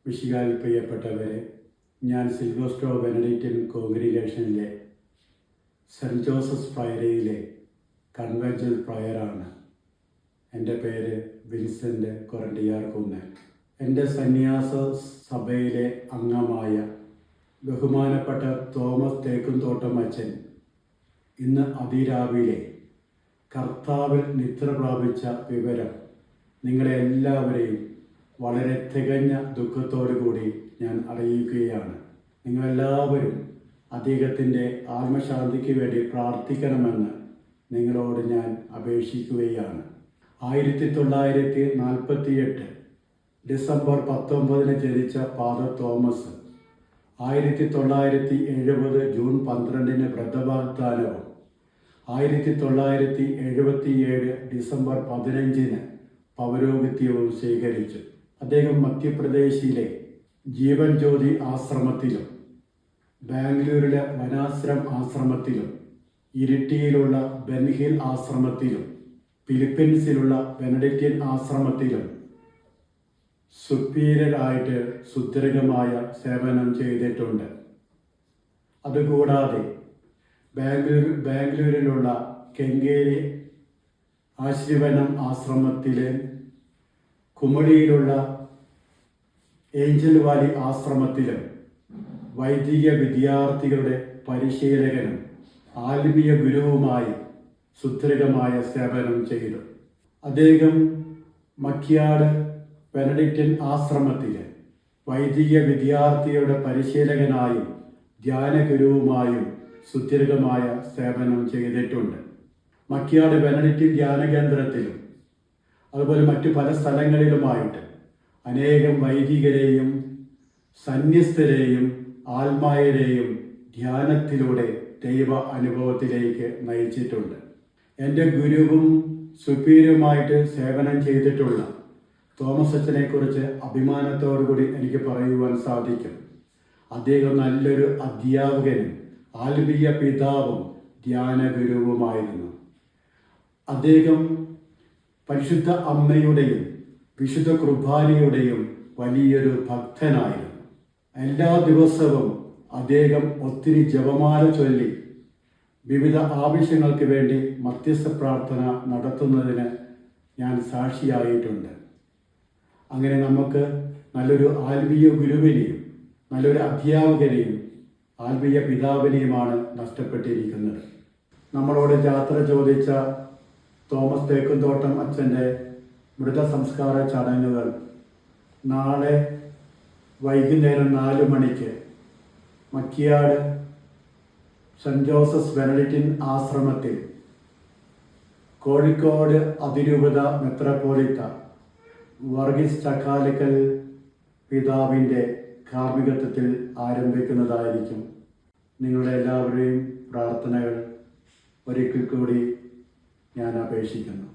മിശിഹായിൽ പ്രിയപ്പെട്ടവരെ, ഞാൻ Sylvester Benedictine കോൺഗ്രിഗേഷനിലെ cent Joseph പ്രയറിയിലെ convention പ്രയറാണ്. എൻ്റെ പേര് വിൻസെൻ്റ് കൊരണ്ടിയാർകുന്നേൽ. എൻ്റെ സന്യാസ സഭയിലെ അംഗമായ ബഹുമാനപ്പെട്ട തോമസ് തേക്കുംതോട്ടം അച്ഛൻ ഇന്ന് അതിരാവിലെ കർത്താവിൽ നിദ്ര പ്രാപിച്ച വിവരം നിങ്ങളെ എല്ലാവരെയും വളരെ തികഞ്ഞ ദുഃഖത്തോടു കൂടി ഞാൻ അറിയിക്കുകയാണ്. നിങ്ങളെല്ലാവരും അദ്ദേഹത്തിൻ്റെ ആത്മശാന്തിക്ക് വേണ്ടി പ്രാർത്ഥിക്കണമെന്ന് നിങ്ങളോട് ഞാൻ അപേക്ഷിക്കുകയാണ്. 1948 ഡിസംബർ 19 ജനിച്ച ഫാദർ തോമസ് 1970 ജൂൺ 12 വ്രതവാഗ്ദാനവും 1977 ഡിസംബർ 15 പൗരോഹിത്യവും സ്വീകരിച്ചു. അദ്ദേഹം മധ്യപ്രദേശിലെ ജീവൻ ജ്യോതി ആശ്രമത്തിലും ബാംഗ്ലൂരിലെ വനാശ്രം ആശ്രമത്തിലും ഇരിട്ടിയിലുള്ള ബെൻഹിൽ ആശ്രമത്തിലും ഫിലിപ്പീൻസിലുള്ള ബെനഡിക്റ്റിൻ ആശ്രമത്തിലും സുപ്പീരിയറായിട്ട് സുദീർഘമായ സേവനം ചെയ്തിട്ടുണ്ട്. അതുകൂടാതെ ബാംഗ്ലൂരിലുള്ള കെങ്കേരി ആശ്രിവനം ആശ്രമത്തിലെ കുമളിയിലുള്ള ഏഞ്ചൽ വാലി ആശ്രമത്തിലും വൈദിക വിദ്യാർത്ഥികളുടെ പരിശീലകനും ആത്മീയ ഗുരുവുമായി സുദീർഘമായ സേവനം ചെയ്തു. അദ്ദേഹം മക്യാട് ബെനഡിക്റ്റിൻ ആശ്രമത്തിലെ വൈദിക വിദ്യാർത്ഥികളുടെ പരിശീലകനായും ധ്യാനഗുരുവുമായും സുദീർഘമായ സേവനം ചെയ്തിട്ടുണ്ട്. മക്യാട് ബെനഡിക്റ്റിൻ ധ്യാന കേന്ദ്രത്തിലും അതുപോലെ മറ്റു പല സ്ഥലങ്ങളിലുമായിട്ട് അനേകം വൈദികരെയും സന്യസ്തരെയും ആത്മായരെയും ധ്യാനത്തിലൂടെ ദൈവ അനുഭവത്തിലേക്ക് നയിച്ചിട്ടുണ്ട്. എൻ്റെ ഗുരുവും സുപ്പീരിയറുമായിട്ട് സേവനം ചെയ്തിട്ടുള്ള തോമസ് അച്ഛനെക്കുറിച്ച് അഭിമാനത്തോടുകൂടി എനിക്ക് പറയുവാൻ സാധിക്കും. അദ്ദേഹം നല്ലൊരു അധ്യാപകനും ആത്മീയ പിതാവും ധ്യാന ഗുരുവുമായിരുന്നു. അദ്ദേഹം പരിശുദ്ധ അമ്മയുടെയും വിശുദ്ധ കുർബാനയുടെയും വലിയൊരു ഭക്തനായിരുന്നു. എല്ലാ ദിവസവും അദ്ദേഹം ഒത്തിരി ജപമാല ചൊല്ലി വിവിധ ആവശ്യങ്ങൾക്ക് വേണ്ടി മധ്യസ്ഥ പ്രാർത്ഥന നടത്തുന്നതിന് ഞാൻ സാക്ഷിയായിട്ടുണ്ട്. അങ്ങനെ നമുക്ക് നല്ലൊരു ആത്മീയ ഗുരുവിനെയും നല്ലൊരു അധ്യാപകനെയും ആത്മീയ പിതാവിനെയുമാണ് നഷ്ടപ്പെട്ടിരിക്കുന്നത്. നമ്മളോട് യാത്ര ചോദിച്ച തോമസ് തേക്കുംതോട്ടം അച്ഛൻ്റെ മൃതസംസ്കാര ചടങ്ങുകൾ നാളെ വൈകുന്നേരം 4 മണിക്ക് മക്കിയാട് സെൻറ്റ് ജോസഫ് ബെനഡിക്റ്റിൻ ആശ്രമത്തിൽ കോഴിക്കോട് അതിരൂപത മെത്രാപ്പോലീത്ത വർഗീസ് ചക്കാലക്കൽ പിതാവിൻ്റെ കാർമ്മികത്വത്തിൽ ആരംഭിക്കുന്നതായിരിക്കും. നിങ്ങളുടെ എല്ലാവരുടെയും പ്രാർത്ഥനകൾ ഒരിക്കൽ കൂടി ഞാൻ അപേക്ഷിക്കുന്നു.